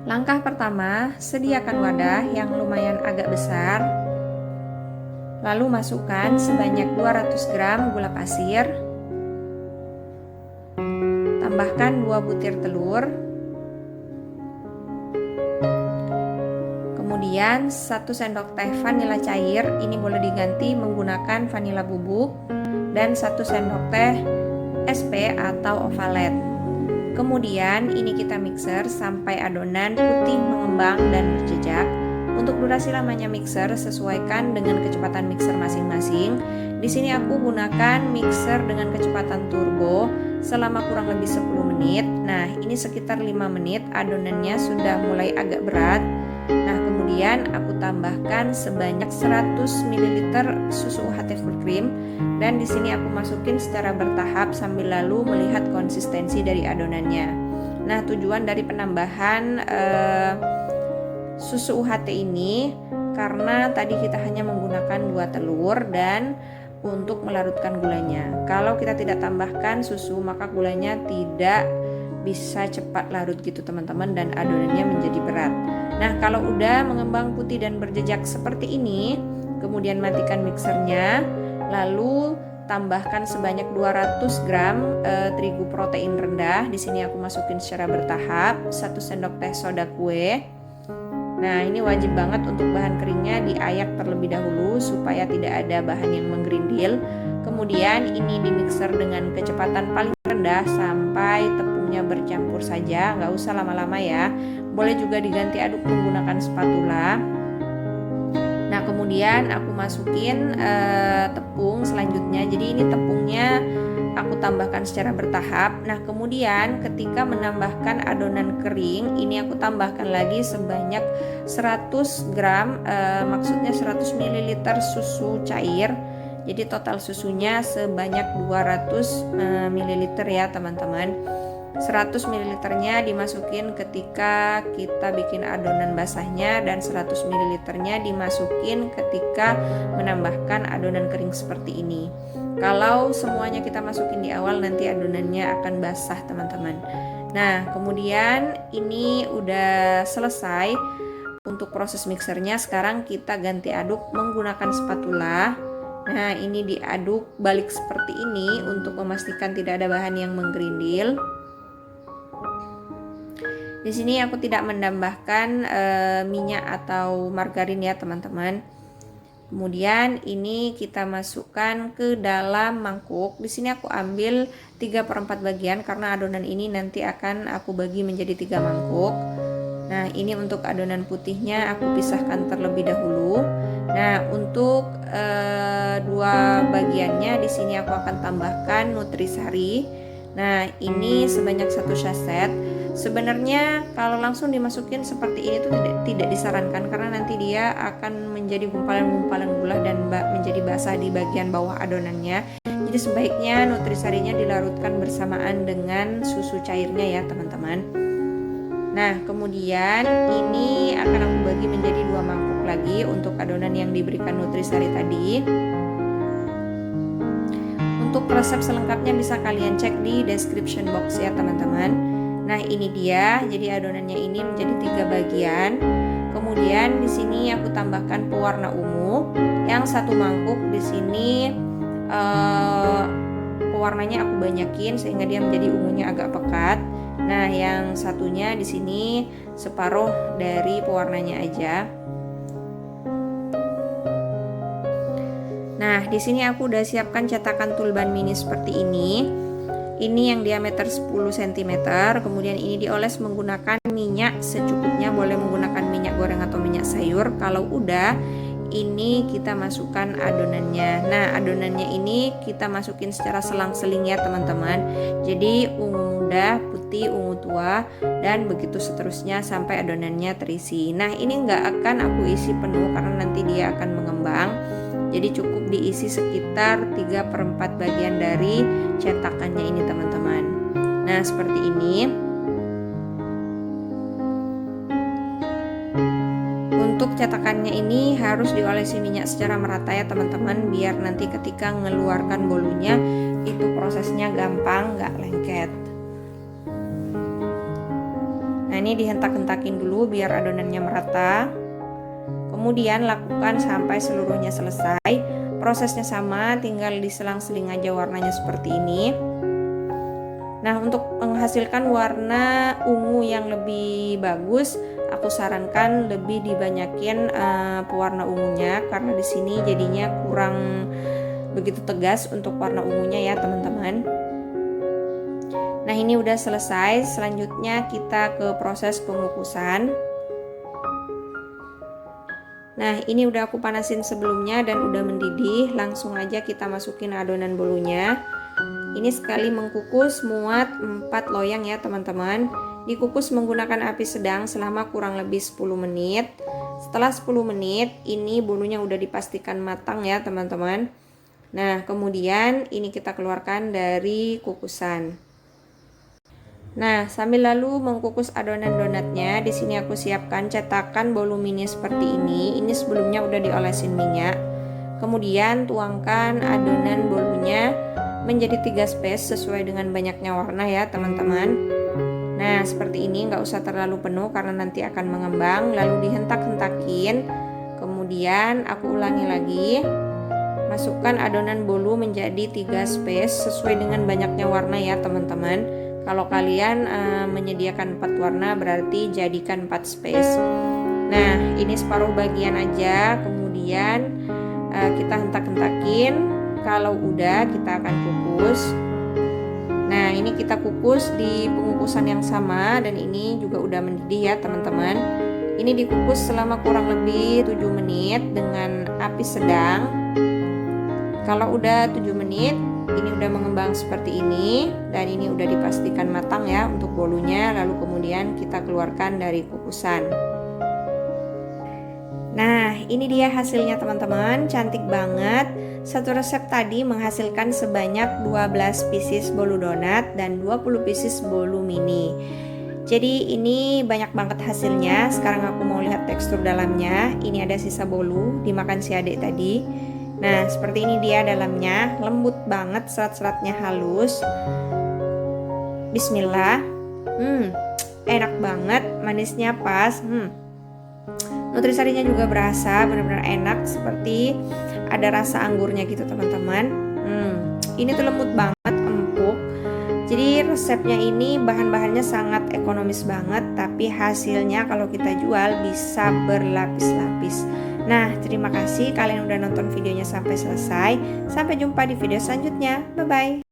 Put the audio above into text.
Langkah pertama, sediakan wadah yang lumayan agak besar. Lalu masukkan sebanyak 200 gram gula pasir. Tambahkan 2 butir telur. Kemudian 1 sendok teh vanila cair, ini boleh diganti menggunakan vanila bubuk, dan 1 sendok teh SP atau ovalet. Kemudian ini kita mixer sampai adonan putih mengembang dan berjejak. Untuk durasi lamanya mixer sesuaikan dengan kecepatan mixer masing-masing. Di sini aku gunakan mixer dengan kecepatan turbo selama kurang lebih 10 menit. Nah, ini sekitar 5 menit adonannya sudah mulai agak berat. Nah, kemudian aku tambahkan sebanyak 100 ml susu UHT full cream, dan di sini aku masukin secara bertahap sambil lalu melihat konsistensi dari adonannya. Nah, tujuan dari penambahan susu UHT ini karena tadi kita hanya menggunakan 2 telur dan untuk melarutkan gulanya. Kalau kita tidak tambahkan susu maka gulanya tidak bisa cepat larut gitu teman-teman, dan adonannya menjadi berat. Nah, kalau udah mengembang putih dan berjejak seperti ini, kemudian matikan mixernya, lalu tambahkan sebanyak 200 gram terigu protein rendah. Di sini aku masukin secara bertahap, 1 sendok teh soda kue. Nah, ini wajib banget untuk bahan keringnya diayak terlebih dahulu supaya tidak ada bahan yang menggerindil. Kemudian ini dimixer dengan kecepatan paling rendah sampai tepungnya bercampur saja, nggak usah lama-lama ya. Boleh juga diganti aduk menggunakan spatula. Nah, kemudian aku masukin tepung selanjutnya. Jadi ini tepungnya aku tambahkan secara bertahap. Nah, kemudian ketika menambahkan adonan kering, ini aku tambahkan lagi sebanyak 100 gram, maksudnya 100 ml susu cair. Jadi total susunya sebanyak 200 ml ya teman-teman. 100 ml-nya dimasukin ketika kita bikin adonan basahnya, dan 100 ml-nya dimasukin ketika menambahkan adonan kering seperti ini. Kalau semuanya kita masukin di awal nanti adonannya akan basah teman-teman. Nah, kemudian ini udah selesai untuk proses mixernya. Sekarang kita ganti aduk menggunakan spatula. Nah, ini diaduk balik seperti ini untuk memastikan tidak ada bahan yang menggerindil. Di sini aku tidak menambahkan minyak atau margarin ya teman-teman. Kemudian ini kita masukkan ke dalam mangkuk. Di sini aku ambil 3/4 bagian karena adonan ini nanti akan aku bagi menjadi 3 mangkuk. Nah, ini untuk adonan putihnya aku pisahkan terlebih dahulu. Nah, untuk 2 bagiannya di sini aku akan tambahkan nutrisari. Nah, ini sebanyak 1 saset. Sebenarnya kalau langsung dimasukin seperti ini tuh tidak disarankan karena nanti dia akan menjadi gumpalan-gumpalan gula dan menjadi basah di bagian bawah adonannya. Jadi sebaiknya nutrisarinya dilarutkan bersamaan dengan susu cairnya ya teman-teman. Nah, kemudian ini akan aku bagi menjadi 2 mangkuk lagi untuk adonan yang diberikan nutrisari tadi. Untuk resep selengkapnya bisa kalian cek di description box ya teman-teman. Nah, ini dia. Jadi adonannya ini menjadi 3 bagian. Kemudian di sini aku tambahkan pewarna ungu. Yang 1 mangkuk di sini pewarnanya aku banyakin sehingga dia menjadi ungunya agak pekat. Nah, yang satunya di sini separuh dari pewarnanya aja. Nah, di sini aku udah siapkan cetakan tulban mini seperti ini. Ini yang diameter 10 cm. Kemudian ini dioles menggunakan minyak secukupnya, boleh menggunakan minyak goreng atau minyak sayur. Kalau udah, ini kita masukkan adonannya. Nah, adonannya ini kita masukin secara selang-seling ya teman-teman. Jadi ungu muda, putih, ungu tua, dan begitu seterusnya sampai adonannya terisi. Nah, ini nggak akan aku isi penuh karena nanti dia akan mengembang. Jadi cukup diisi sekitar 3/4 bagian dari cetakannya ini teman-teman. Nah, seperti ini. Untuk cetakannya ini harus diolesi minyak secara merata ya teman-teman, biar nanti ketika mengeluarkan bolunya itu prosesnya gampang, nggak lengket. Nah, ini dihentak-hentakin dulu biar adonannya merata. Kemudian lakukan sampai seluruhnya selesai. Prosesnya sama, tinggal diselang-seling aja warnanya seperti ini. Nah, untuk menghasilkan warna ungu yang lebih bagus, aku sarankan lebih dibanyakin pewarna ungunya, karena di sini jadinya kurang begitu tegas untuk warna ungunya ya teman-teman. Nah, ini udah selesai. Selanjutnya kita ke proses pengukusan. Nah, ini udah aku panasin sebelumnya dan udah mendidih. Langsung aja kita masukin adonan bolunya. Ini sekali mengkukus muat 4 loyang ya teman-teman. Dikukus menggunakan api sedang selama kurang lebih 10 menit. Setelah 10 menit ini bolunya udah dipastikan matang ya teman-teman. Nah, kemudian ini kita keluarkan dari kukusan. Nah, sambil lalu mengkukus adonan donatnya, di sini aku siapkan cetakan bolu mini seperti ini. Ini sebelumnya udah diolesin minyak. Kemudian tuangkan adonan bolunya menjadi 3 space sesuai dengan banyaknya warna ya teman-teman. Nah, seperti ini, nggak usah terlalu penuh karena nanti akan mengembang. Lalu dihentak-hentakin. Kemudian aku ulangi lagi. Masukkan adonan bolu menjadi 3 space sesuai dengan banyaknya warna ya teman-teman. Kalau kalian menyediakan 4 warna berarti jadikan 4 space. Nah, ini separuh bagian aja. Kemudian kita hentak-hentakin. Kalau udah, kita akan kukus. Nah, ini kita kukus di pengukusan yang sama dan ini juga udah mendidih ya teman-teman. Ini dikukus selama kurang lebih 7 menit dengan api sedang. Kalau udah 7 menit, ini udah mengembang seperti ini dan ini udah dipastikan matang ya untuk bolunya. Lalu kemudian kita keluarkan dari kukusan. Nah, ini dia hasilnya teman-teman, cantik banget. Satu resep tadi menghasilkan sebanyak 12 pieces bolu donat dan 20 pieces bolu mini. Jadi ini banyak banget hasilnya. Sekarang aku mau lihat tekstur dalamnya. Ini ada sisa bolu dimakan si adik tadi. Nah, seperti ini dia dalamnya, lembut banget, serat-seratnya halus. Bismillah. Enak banget, manisnya pas. Nutrisarinya juga berasa, benar-benar enak, seperti ada rasa anggurnya gitu teman-teman. Ini tuh lembut banget, empuk. Jadi resepnya ini bahan-bahannya sangat ekonomis banget, tapi hasilnya kalau kita jual bisa berlapis-lapis. Nah, terima kasih kalian udah nonton videonya sampai selesai. Sampai jumpa di video selanjutnya. Bye-bye.